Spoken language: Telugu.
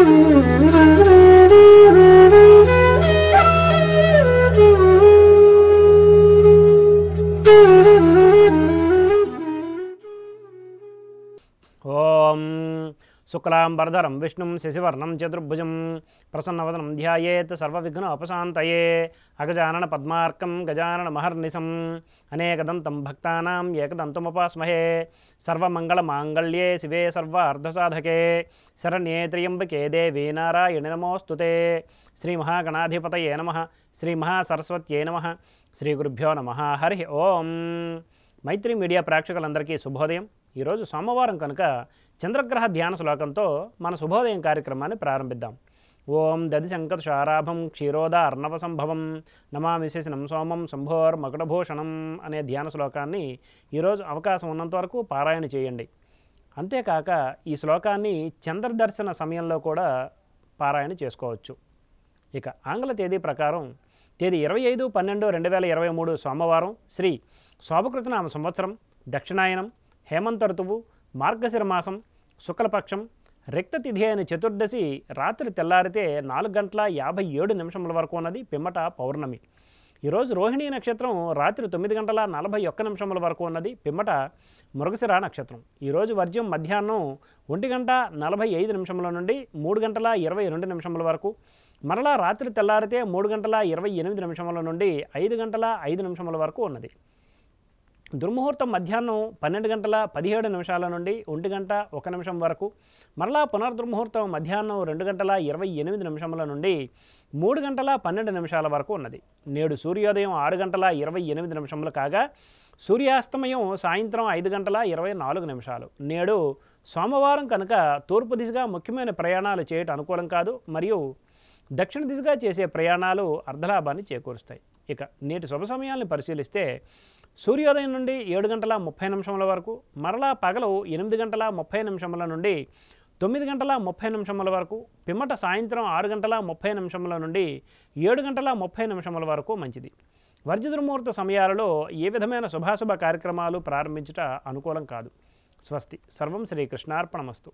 ఓం శుక్లాంబరధరం విష్ణుం శశివర్ణం చతుర్భుజం ప్రసన్నవదనం ధ్యాయేత్ సర్వవిఘ్నోపశాంతయే అగజానన పద్మార్కం గజానన మహర్నిశం అనేకదంతం భక్తానాం ఏకదంతముపాస్మహే సర్వమంగళమాంగళ్యే శివే సర్వార్ధసాధకే శరణ్యే త్ర్యంబకే దేవీ నారాయణి నమోస్తుతే శ్రీ మహాగణాధిపతయే నమః శ్రీ మహాసరస్వత్యై నమః శ్రీ గురుభ్యో నమః హరి ఓం. మైత్రి మీడియా ప్రేక్షకులందరికీ శుభోదయం. ఈరోజు సోమవారం కనుక చంద్రగ్రహ ధ్యాన శ్లోకంతో మన శుభోదయం కార్యక్రమాన్ని ప్రారంభిద్దాం. ఓం దధిశంకతుషారాభం క్షీరోద అర్ణవ సంభవం నమామి శశినం సోమం శంభోర్ మకుటభూషణం అనే ధ్యాన శ్లోకాన్ని ఈరోజు అవకాశం ఉన్నంత వరకు పారాయణ చేయండి. అంతేకాక ఈ శ్లోకాన్ని చంద్రదర్శన సమయంలో కూడా పారాయణ చేసుకోవచ్చు. ఇక ఆంగ్ల తేదీ ప్రకారం తేదీ 25/12/2023 సోమవారం, శ్రీ శోభకృతనామ సంవత్సరం, దక్షిణాయనం, హేమంత ఋతువు, మార్గశిర మాసం, శుక్లపక్షం, రిక్తతిథి అయిన చతుర్దశి రాత్రి తెల్లారితే 4:57 వరకు ఉన్నది, పిమ్మట పౌర్ణమి. ఈరోజు రోహిణీ నక్షత్రం రాత్రి 9:41 వరకు ఉన్నది, పిమ్మట మృగశిర నక్షత్రం. ఈరోజు వర్జ్యం మధ్యాహ్నం 1:45 నుండి 3:22 వరకు, మరలా రాత్రి తెల్లారితే 3:28 నుండి 5:05 వరకు ఉన్నది. దుర్ముహూర్తం మధ్యాహ్నం 12:17 నుండి 1:01 వరకు, మరలా పునర్దుర్ముహూర్తం మధ్యాహ్నం 2:28 నుండి 3:12 వరకు ఉన్నది. నేడు సూర్యోదయం 6:28 కాగా సూర్యాస్తమయం సాయంత్రం 5:24. నేడు సోమవారం కనుక తూర్పు దిశగా ముఖ్యమైన ప్రయాణాలు చేయటం అనుకూలం కాదు, మరియు దక్షిణ దిశగా చేసే ప్రయాణాలు అర్ధలాభాన్ని చేకూరుస్తాయి. ఇక నేటి శుభ సమయాలను పరిశీలిస్తే సూర్యోదయం నుండి 7:30 వరకు, మరలా పగలు 8:30 నుండి 9:30 వరకు, పిమ్మట సాయంత్రం 6:30 నుండి 7:30 వరకు మంచిది. వర్జదుర్ముహూర్త సమయాలలో ఏ విధమైన శుభాశుభ కార్యక్రమాలు ప్రారంభించుట అనుకూలం కాదు. స్వస్తి. సర్వం శ్రీకృష్ణార్పణమస్తు.